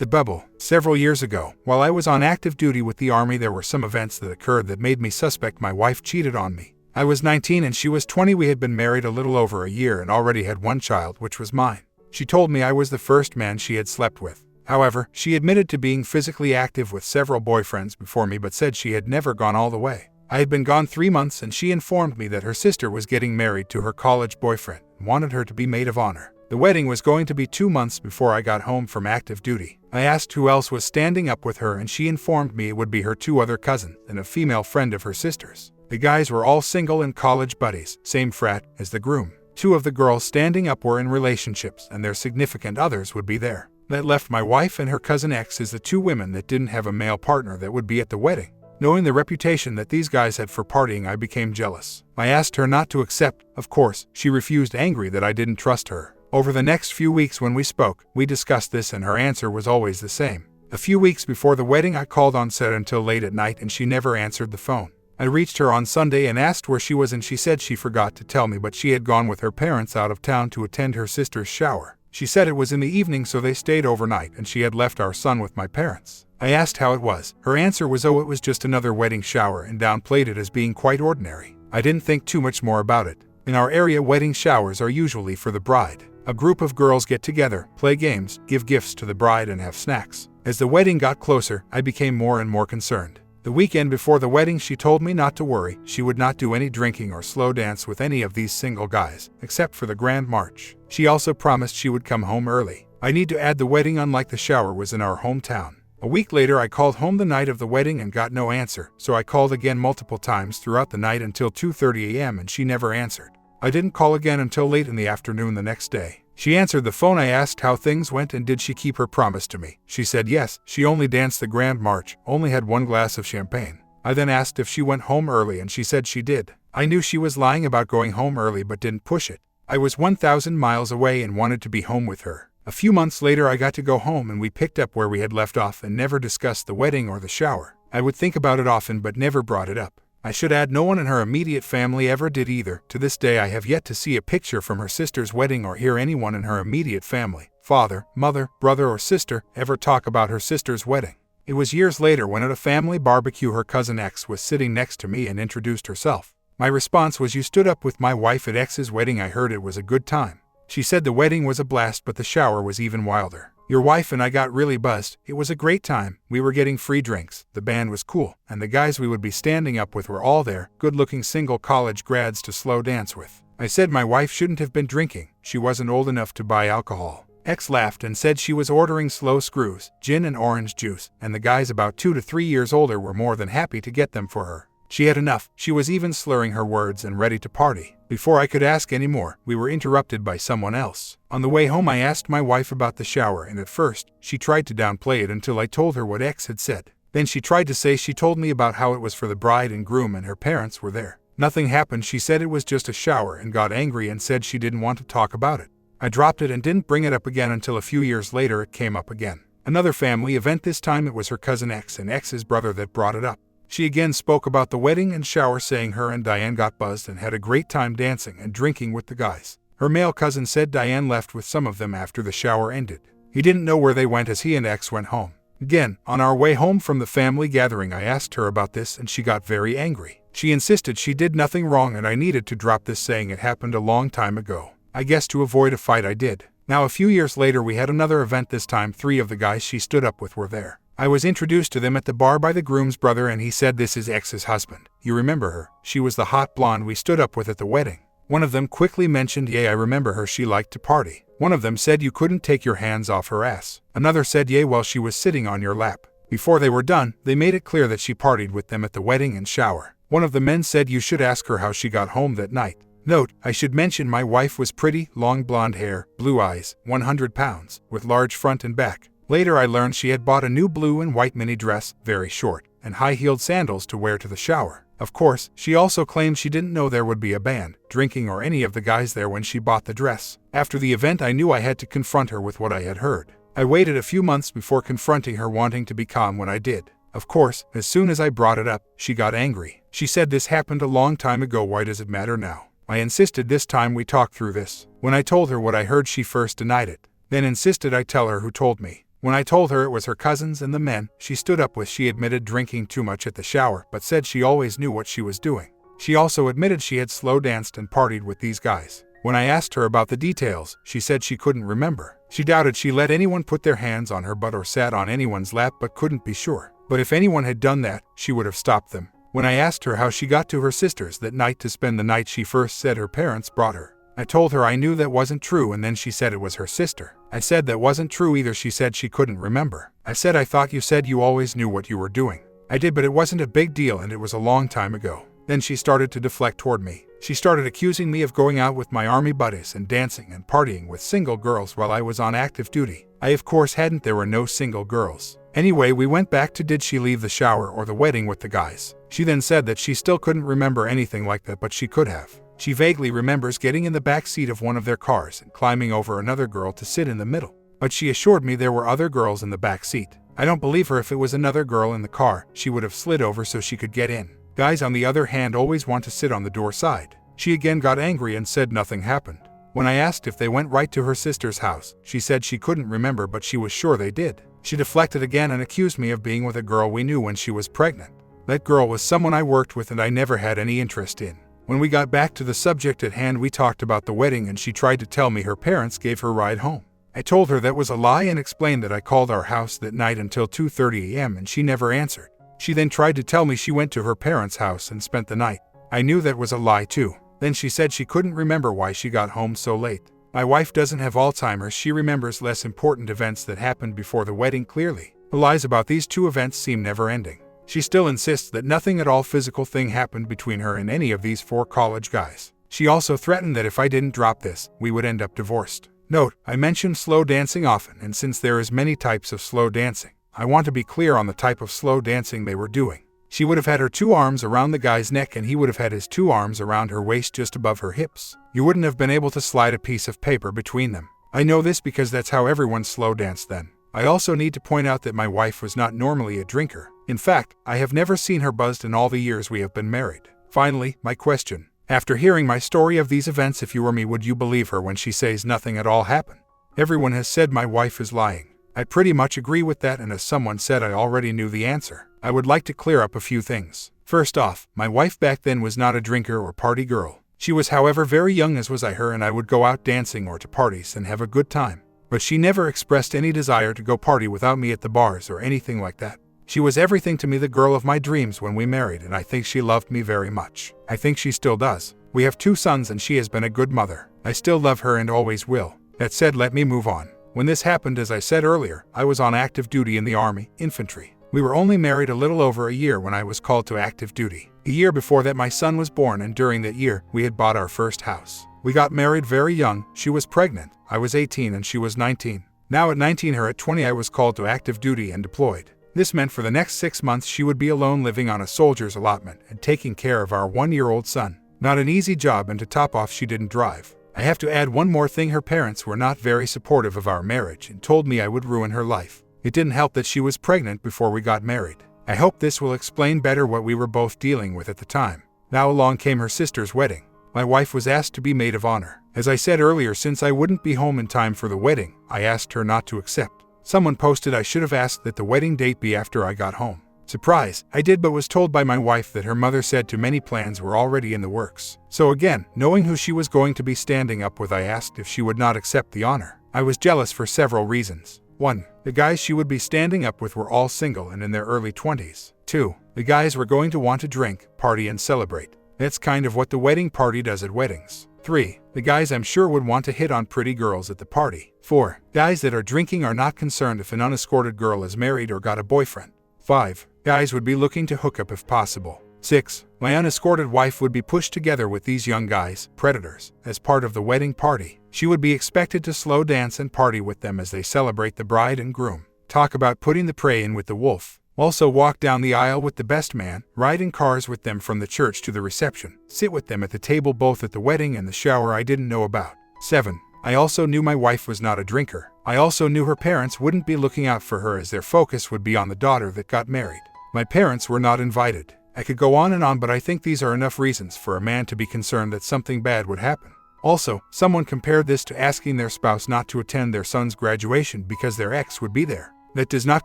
The bubble. Several years ago, while I was on active duty with the Army, there were some events that occurred that made me suspect my wife cheated on me. I was 19 and she was 20. We had been married a little over a year and already had one child, which was mine. She told me I was the first man she had slept with. However, she admitted to being physically active with several boyfriends before me but said she had never gone all the way. I had been gone 3 months and she informed me that her sister was getting married to her college boyfriend and wanted her to be maid of honor. The wedding was going to be 2 months before I got home from active duty. I asked who else was standing up with her and she informed me it would be her 2 other cousins and a female friend of her sister's. The guys were all single and college buddies, same frat as the groom. 2 of the girls standing up were in relationships and their significant others would be there. That left my wife and her cousin X as the 2 women that didn't have a male partner that would be at the wedding. Knowing the reputation that these guys had for partying, I became jealous. I asked her not to accept. Of course, she refused, angry that I didn't trust her. Over the next few weeks when we spoke, we discussed this and her answer was always the same. A few weeks before the wedding, I called on set until late at night and she never answered the phone. I reached her on Sunday and asked where she was and she said she forgot to tell me, but she had gone with her parents out of town to attend her sister's shower. She said it was in the evening, so they stayed overnight and she had left our son with my parents. I asked how it was. Her answer was, oh, it was just another wedding shower, and downplayed it as being quite ordinary. I didn't think too much more about it. In our area, wedding showers are usually for the bride. A group of girls get together, play games, give gifts to the bride and have snacks. As the wedding got closer, I became more and more concerned. The weekend before the wedding, she told me not to worry. She would not do any drinking or slow dance with any of these single guys, except for the Grand March. She also promised she would come home early. I need to add, the wedding, unlike the shower, was in our hometown. A week later, I called home the night of the wedding and got no answer, so I called again multiple times throughout the night until 2:30 a.m. and she never answered. I didn't call again until late in the afternoon the next day. She answered the phone. I asked how things went and did she keep her promise to me. She said yes, she only danced the Grand March, only had 1 glass of champagne. I then asked if she went home early and she said she did. I knew she was lying about going home early but didn't push it. I was 1,000 miles away and wanted to be home with her. A few months later, I got to go home and we picked up where we had left off and never discussed the wedding or the shower. I would think about it often but never brought it up. I should add, no one in her immediate family ever did either. To this day, I have yet to see a picture from her sister's wedding or hear anyone in her immediate family, father, mother, brother, or sister, ever talk about her sister's wedding. It was years later when at a family barbecue her cousin X was sitting next to me and introduced herself. My response was, you stood up with my wife at X's wedding. I heard it was a good time. She said the wedding was a blast but the shower was even wilder. Your wife and I got really buzzed. It was a great time. We were getting free drinks, the band was cool, and the guys we would be standing up with were all there, good-looking single college grads to slow dance with. I said my wife shouldn't have been drinking. She wasn't old enough to buy alcohol. X laughed and said she was ordering slow screws, gin and orange juice, and the guys about 2 to 3 years older were more than happy to get them for her. She had enough. She was even slurring her words and ready to party. Before I could ask any more, we were interrupted by someone else. On the way home, I asked my wife about the shower, and at first, she tried to downplay it until I told her what X had said. Then she tried to say she told me about how it was for the bride and groom and her parents were there. Nothing happened. She said it was just a shower and got angry and said she didn't want to talk about it. I dropped it and didn't bring it up again until a few years later it came up again. Another family event. This time it was her cousin X and X's brother that brought it up. She again spoke about the wedding and shower, saying her and Diane got buzzed and had a great time dancing and drinking with the guys. Her male cousin said Diane left with some of them after the shower ended. He didn't know where they went as he and X went home. Again, on our way home from the family gathering, I asked her about this and she got very angry. She insisted she did nothing wrong and I needed to drop this, saying it happened a long time ago. I guess to avoid a fight I did. Now a few years later we had another event. This time 3 of the guys she stood up with were there. I was introduced to them at the bar by the groom's brother and he said, this is X's husband. You remember her? She was the hot blonde we stood up with at the wedding. One of them quickly mentioned, yeah, I remember her. She liked to party. One of them said you couldn't take your hands off her ass. Another said, yeah, well, she was sitting on your lap. Before they were done, they made it clear that she partied with them at the wedding and shower. One of the men said you should ask her how she got home that night. Note, I should mention my wife was pretty, long blonde hair, blue eyes, 100 pounds, with large front and back. Later I learned she had bought a new blue and white mini dress, very short, and high-heeled sandals to wear to the shower. Of course, she also claimed she didn't know there would be a band, drinking, or any of the guys there when she bought the dress. After the event, I knew I had to confront her with what I had heard. I waited a few months before confronting her, wanting to be calm when I did. Of course, as soon as I brought it up, she got angry. She said this happened a long time ago, why does it matter now? I insisted this time we talk through this. When I told her what I heard, she first denied it, then insisted I tell her who told me. When I told her it was her cousins and the men she stood up with, she admitted drinking too much at the shower, but said she always knew what she was doing. She also admitted she had slow danced and partied with these guys. When I asked her about the details, she said she couldn't remember. She doubted she let anyone put their hands on her butt or sat on anyone's lap, but couldn't be sure. But if anyone had done that, she would have stopped them. When I asked her how she got to her sister's that night to spend the night, she first said her parents brought her. I told her I knew that wasn't true, and then she said it was her sister. I said that wasn't true either. She said she couldn't remember. I said I thought you said you always knew what you were doing. I did, but it wasn't a big deal and it was a long time ago. Then she started to deflect toward me. She started accusing me of going out with my army buddies and dancing and partying with single girls while I was on active duty. I of course hadn't. There were no single girls. Anyway, we went back to did she leave the shower or the wedding with the guys. She then said that she still couldn't remember anything like that, but she could have. She vaguely remembers getting in the back seat of one of their cars and climbing over another girl to sit in the middle. But she assured me there were other girls in the back seat. I don't believe her. If it was another girl in the car, she would have slid over so she could get in. Guys, on the other hand, always want to sit on the door side. She again got angry and said nothing happened. When I asked if they went right to her sister's house, she said she couldn't remember, but she was sure they did. She deflected again and accused me of being with a girl we knew when she was pregnant. That girl was someone I worked with and I never had any interest in. When we got back to the subject at hand, we talked about the wedding and she tried to tell me her parents gave her a ride home. I told her that was a lie and explained that I called our house that night until 2:30 a.m. and she never answered. She then tried to tell me she went to her parents' house and spent the night. I knew that was a lie too. Then she said she couldn't remember why she got home so late. My wife doesn't have Alzheimer's. She remembers less important events that happened before the wedding clearly. The lies about these two events seem never-ending. She still insists that nothing at all physical thing happened between her and any of these 4 college guys. She also threatened that if I didn't drop this, we would end up divorced. Note, I mention slow dancing often, and since there is many types of slow dancing, I want to be clear on the type of slow dancing they were doing. She would have had her 2 arms around the guy's neck and he would have had his 2 arms around her waist just above her hips. You wouldn't have been able to slide a piece of paper between them. I know this because that's how everyone slow danced then. I also need to point out that my wife was not normally a drinker. In fact, I have never seen her buzzed in all the years we have been married. Finally, my question. After hearing my story of these events, if you were me, would you believe her when she says nothing at all happened? Everyone has said my wife is lying. I pretty much agree with that, and as someone said, I already knew the answer. I would like to clear up a few things. First off, my wife back then was not a drinker or party girl. She was, however, very young, as was I her, and I would go out dancing or to parties and have a good time. But she never expressed any desire to go party without me at the bars or anything like that. She was everything to me, the girl of my dreams when we married, and I think she loved me very much. I think she still does. We have 2 sons and she has been a good mother. I still love her and always will. That said, let me move on. When this happened, as I said earlier, I was on active duty in the Army, infantry. We were only married a little over a year when I was called to active duty. A year before that, my son was born, and during that year, we had bought our first house. We got married very young. She was pregnant. I was 18 and she was 19. Now at 19, her at 20, I was called to active duty and deployed. This meant for the next 6 months she would be alone, living on a soldier's allotment and taking care of our 1-year-old son. Not an easy job, and to top off, she didn't drive. I have to add one more thing. Her parents were not very supportive of our marriage and told me I would ruin her life. It didn't help that she was pregnant before we got married. I hope this will explain better what we were both dealing with at the time. Now along came her sister's wedding. My wife was asked to be maid of honor. As I said earlier, since I wouldn't be home in time for the wedding, I asked her not to accept. Someone posted I should have asked that the wedding date be after I got home. Surprise, I did, but was told by my wife that her mother said too many plans were already in the works. So again, knowing who she was going to be standing up with, I asked if she would not accept the honor. I was jealous for several reasons. 1. The guys she would be standing up with were all single and in their early 20s. 2. The guys were going to want to drink, party, and celebrate. That's kind of what the wedding party does at weddings. 3. The guys I'm sure would want to hit on pretty girls at the party. 4. Guys that are drinking are not concerned if an unescorted girl is married or got a boyfriend. 5. Guys would be looking to hook up if possible. 6. My unescorted wife would be pushed together with these young guys, predators, as part of the wedding party. She would be expected to slow dance and party with them as they celebrate the bride and groom. Talk about putting the prey in with the wolf. Also walk down the aisle with the best man, ride in cars with them from the church to the reception, sit with them at the table both at the wedding and the shower I didn't know about. 7. I also knew my wife was not a drinker. I also knew her parents wouldn't be looking out for her, as their focus would be on the daughter that got married. My parents were not invited. I could go on and on, but I think these are enough reasons for a man to be concerned that something bad would happen. Also, someone compared this to asking their spouse not to attend their son's graduation because their ex would be there. That does not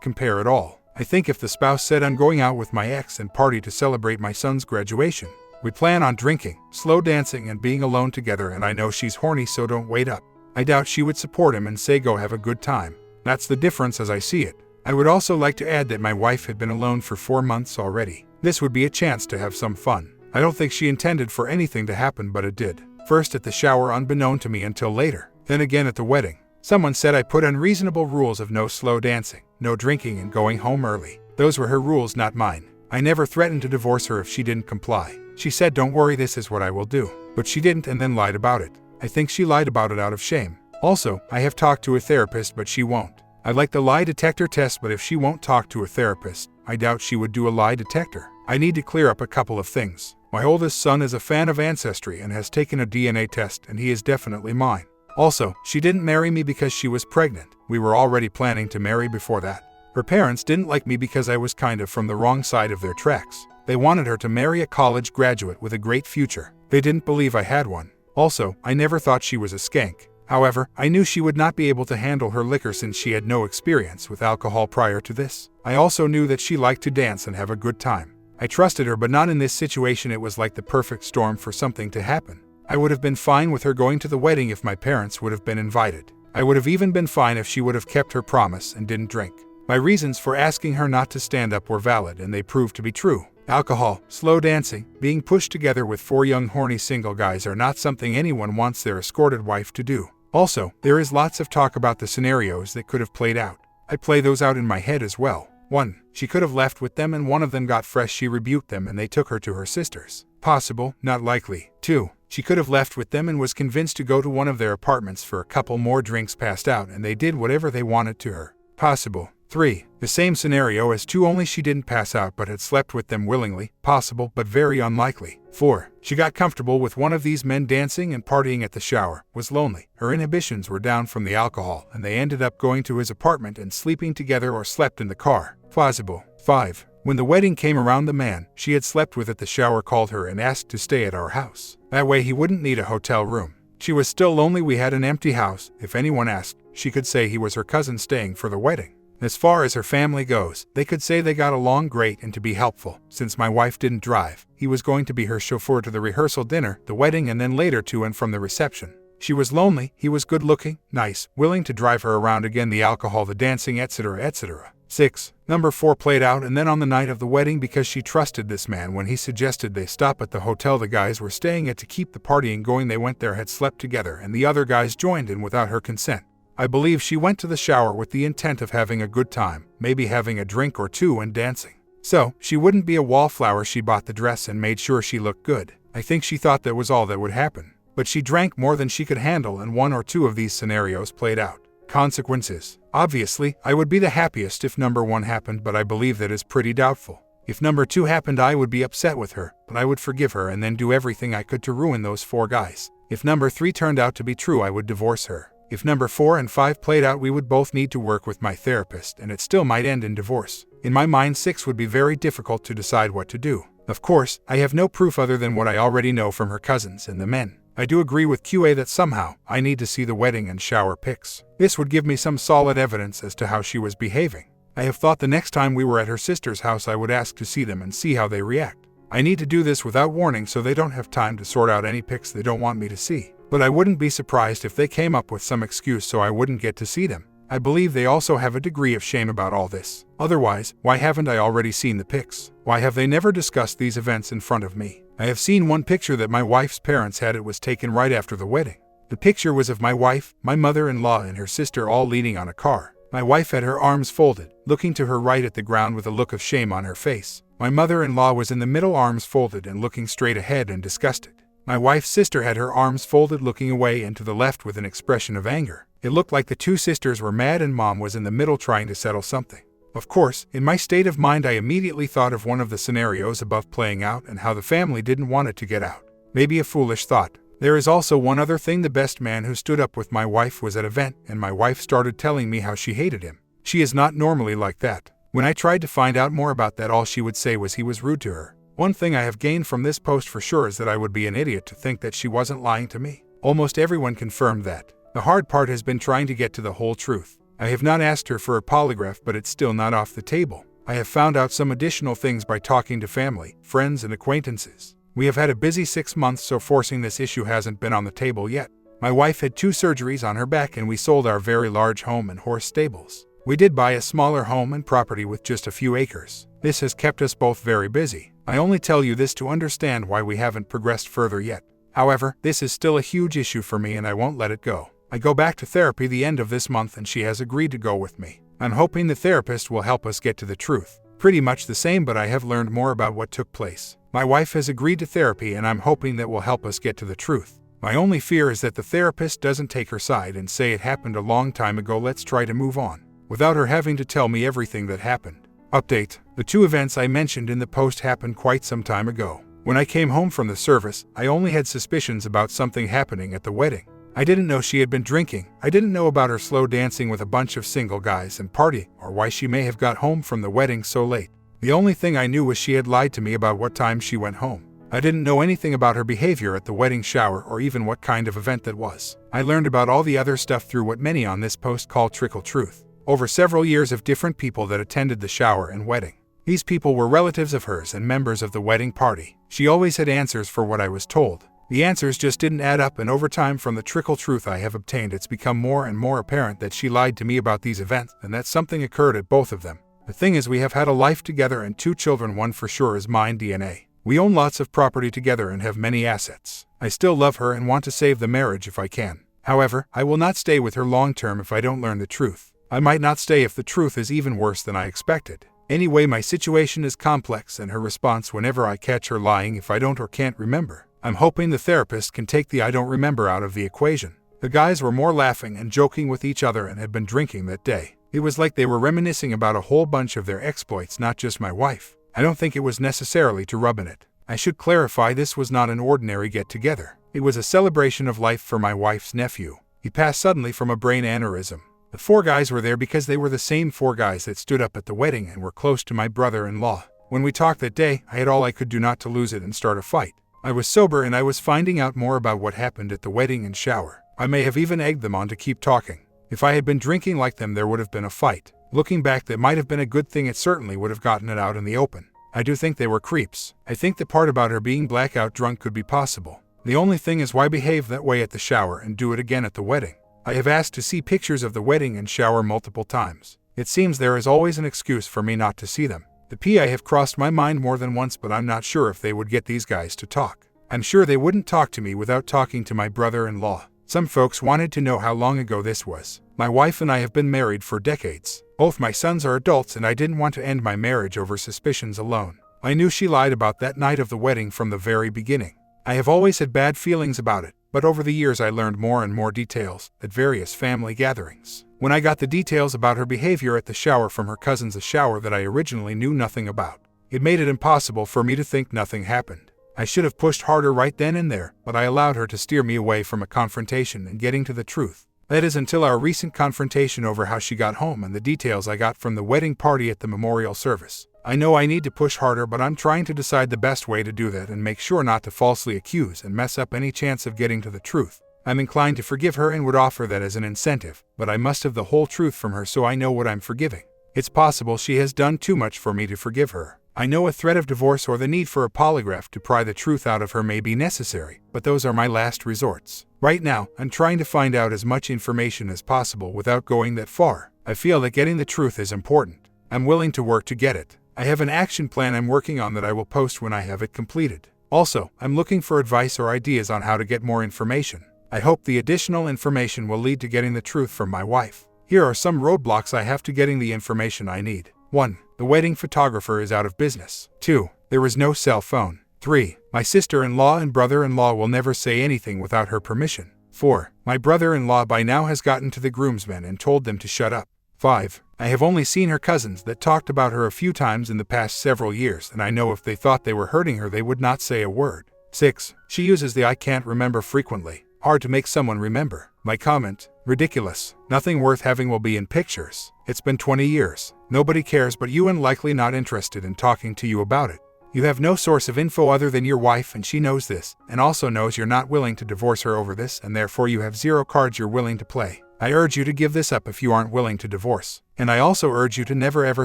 compare at all. I think if the spouse said, I'm going out with my ex and party to celebrate my son's graduation. We plan on drinking, slow dancing, and being alone together, and I know she's horny, so don't wait up. I doubt she would support him and say go have a good time. That's the difference as I see it. I would also like to add that my wife had been alone for 4 months already. This would be a chance to have some fun. I don't think she intended for anything to happen, but it did. First at the shower, unbeknown to me until later. Then again at the wedding. Someone said I put unreasonable rules of no slow dancing, no drinking, and going home early. Those were her rules, not mine. I never threatened to divorce her if she didn't comply. She said, don't worry, this is what I will do. But she didn't, and then lied about it. I think she lied about it out of shame. Also, I have talked to a therapist, but she won't. I like the lie detector test, but if she won't talk to a therapist, I doubt she would do a lie detector. I need to clear up a couple of things. My oldest son is a fan of Ancestry and has taken a DNA test, and he is definitely mine. Also, she didn't marry me because she was pregnant. We were already planning to marry before that. Her parents didn't like me because I was kind of from the wrong side of their tracks. They wanted her to marry a college graduate with a great future. They didn't believe I had one. Also, I never thought she was a skank. However, I knew she would not be able to handle her liquor since she had no experience with alcohol prior to this. I also knew that she liked to dance and have a good time. I trusted her, but not in this situation. It was like the perfect storm for something to happen. I would have been fine with her going to the wedding if my parents would have been invited. I would have even been fine if she would have kept her promise and didn't drink. My reasons for asking her not to stand up were valid, and they proved to be true. Alcohol, slow dancing, being pushed together with 4 young horny single guys are not something anyone wants their escorted wife to do. Also, there is lots of talk about the scenarios that could have played out. I play those out in my head as well. 1. She could have left with them and one of them got fresh. She rebuked them and they took her to her sister's. Possible, not likely. 2. She could have left with them and was convinced to go to one of their apartments for a couple more drinks, passed out, and they did whatever they wanted to her. Possible. 3. The same scenario as 2, only she didn't pass out but had slept with them willingly. Possible, but very unlikely. 4. She got comfortable with one of these men dancing and partying at the shower, was lonely, her inhibitions were down from the alcohol, and they ended up going to his apartment and sleeping together or slept in the car. Plausible. 5. When the wedding came around, the man she had slept with at the shower called her and asked to stay at our house. That way he wouldn't need a hotel room. She was still lonely. We had an empty house. If anyone asked, she could say he was her cousin staying for the wedding. As far as her family goes, they could say they got along great, and to be helpful, since my wife didn't drive, he was going to be her chauffeur to the rehearsal dinner, the wedding, and then later to and from the reception. She was lonely, he was good looking, nice, willing to drive her around, again the alcohol, the dancing, etc., etc. 6. Number 4 played out, and then on the night of the wedding, because she trusted this man when he suggested they stop at the hotel the guys were staying at to keep the partying going, they went there, had slept together, and the other guys joined in without her consent. I believe she went to the shower with the intent of having a good time, maybe having a drink or 2 and dancing. So, she wouldn't be a wallflower. She bought the dress and made sure she looked good. I think she thought that was all that would happen. But she drank more than she could handle, and 1 or 2 of these scenarios played out. Consequences. Obviously, I would be the happiest if number 1 happened, but I believe that is pretty doubtful. If number 2 happened, I would be upset with her, but I would forgive her and then do everything I could to ruin those 4 guys. If number 3 turned out to be true, I would divorce her. If number 4 and 5 played out, we would both need to work with my therapist, and it still might end in divorce. In my mind, 6 would be very difficult to decide what to do. Of course, I have no proof other than what I already know from her cousins and the men. I do agree with QA that somehow I need to see the wedding and shower pics. This would give me some solid evidence as to how she was behaving. I have thought the next time we were at her sister's house, I would ask to see them and see how they react. I need to do this without warning so they don't have time to sort out any pics they don't want me to see. But I wouldn't be surprised if they came up with some excuse so I wouldn't get to see them. I believe they also have a degree of shame about all this. Otherwise, why haven't I already seen the pics? Why have they never discussed these events in front of me? I have seen one picture that my wife's parents had. It was taken right after the wedding. The picture was of my wife, my mother-in-law, and her sister all leaning on a car. My wife had her arms folded, looking to her right at the ground with a look of shame on her face. My mother-in-law was in the middle, arms folded and looking straight ahead and disgusted. My wife's sister had her arms folded, looking away and to the left with an expression of anger. It looked like the 2 sisters were mad and mom was in the middle trying to settle something. Of course, in my state of mind, I immediately thought of one of the scenarios above playing out and how the family didn't want it to get out. Maybe a foolish thought. There is also one other thing. The best man who stood up with my wife was at an event, and my wife started telling me how she hated him. She is not normally like that. When I tried to find out more about that, all she would say was he was rude to her. One thing I have gained from this post for sure is that I would be an idiot to think that she wasn't lying to me. Almost everyone confirmed that. The hard part has been trying to get to the whole truth. I have not asked her for a polygraph, but it's still not off the table. I have found out some additional things by talking to family, friends, and acquaintances. We have had a busy 6 months, so forcing this issue hasn't been on the table yet. My wife had 2 surgeries on her back, and we sold our very large home and horse stables. We did buy a smaller home and property with just a few acres. This has kept us both very busy. I only tell you this to understand why we haven't progressed further yet. However, this is still a huge issue for me and I won't let it go. I go back to therapy the end of this month and she has agreed to go with me. I'm hoping the therapist will help us get to the truth. Pretty much the same, but I have learned more about what took place. My wife has agreed to therapy and I'm hoping that will help us get to the truth. My only fear is that the therapist doesn't take her side and say it happened a long time ago, let's try to move on, without her having to tell me everything that happened. Update: the 2 events I mentioned in the post happened quite some time ago. When I came home from the service, I only had suspicions about something happening at the wedding. I didn't know she had been drinking. I didn't know about her slow dancing with a bunch of single guys and partying, or why she may have got home from the wedding so late. The only thing I knew was she had lied to me about what time she went home. I didn't know anything about her behavior at the wedding shower or even what kind of event that was. I learned about all the other stuff through what many on this post call trickle truth. Over several years of different people that attended the shower and wedding. These people were relatives of hers and members of the wedding party. She always had answers for what I was told. The answers just didn't add up, and over time from the trickle truth I have obtained, it's become more and more apparent that she lied to me about these events and that something occurred at both of them. The thing is, we have had a life together and 2 children. One for sure is mine, DNA. We own lots of property together and have many assets. I still love her and want to save the marriage if I can. However, I will not stay with her long term if I don't learn the truth. I might not stay if the truth is even worse than I expected. Anyway, my situation is complex, and her response whenever I catch her lying if I don't or can't remember. I'm hoping the therapist can take the I don't remember out of the equation. The guys were more laughing and joking with each other and had been drinking that day. It was like they were reminiscing about a whole bunch of their exploits, not just my wife. I don't think it was necessarily to rub in it. I should clarify, this was not an ordinary get-together. It was a celebration of life for my wife's nephew. He passed suddenly from a brain aneurysm. The 4 guys were there because they were the same 4 guys that stood up at the wedding and were close to my brother-in-law. When we talked that day, I had all I could do not to lose it and start a fight. I was sober and I was finding out more about what happened at the wedding and shower. I may have even egged them on to keep talking. If I had been drinking like them, there would have been a fight. Looking back, that might have been a good thing. It certainly would have gotten it out in the open. I do think they were creeps. I think the part about her being blackout drunk could be possible. The only thing is, why behave that way at the shower and do it again at the wedding? I have asked to see pictures of the wedding and shower multiple times. It seems there is always an excuse for me not to see them. The PI have crossed my mind more than once, but I'm not sure if they would get these guys to talk. I'm sure they wouldn't talk to me without talking to my brother-in-law. Some folks wanted to know how long ago this was. My wife and I have been married for decades. Both my sons are adults, and I didn't want to end my marriage over suspicions alone. I knew she lied about that night of the wedding from the very beginning. I have always had bad feelings about it, but over the years I learned more and more details at various family gatherings. When I got the details about her behavior at the shower from her cousins, a shower that I originally knew nothing about, it made it impossible for me to think nothing happened. I should have pushed harder right then and there, but I allowed her to steer me away from a confrontation and getting to the truth. That is, until our recent confrontation over how she got home and the details I got from the wedding party at the memorial service. I know I need to push harder, but I'm trying to decide the best way to do that and make sure not to falsely accuse and mess up any chance of getting to the truth. I'm inclined to forgive her and would offer that as an incentive, but I must have the whole truth from her so I know what I'm forgiving. It's possible she has done too much for me to forgive her. I know a threat of divorce or the need for a polygraph to pry the truth out of her may be necessary, but those are my last resorts. Right now, I'm trying to find out as much information as possible without going that far. I feel that getting the truth is important. I'm willing to work to get it. I have an action plan I'm working on that I will post when I have it completed. Also, I'm looking for advice or ideas on how to get more information. I hope the additional information will lead to getting the truth from my wife. Here are some roadblocks I have to getting the information I need. 1. The wedding photographer is out of business. 2. There is no cell phone. 3. My sister-in-law and brother-in-law will never say anything without her permission. 4. My brother-in-law by now has gotten to the groomsmen and told them to shut up. 5. I have only seen her cousins that talked about her a few times in the past several years, and I know if they thought they were hurting her they would not say a word. 6. She uses the I can't remember frequently. Hard to make someone remember. My comment: ridiculous. Nothing worth having will be in pictures. It's been 20 years. Nobody cares but you and likely not interested in talking to you about it. You have no source of info other than your wife, and she knows this, and also knows you're not willing to divorce her over this, and therefore you have 0 cards you're willing to play. I urge you to give this up if you aren't willing to divorce. And I also urge you to never ever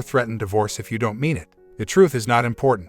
threaten divorce if you don't mean it. The truth is not important.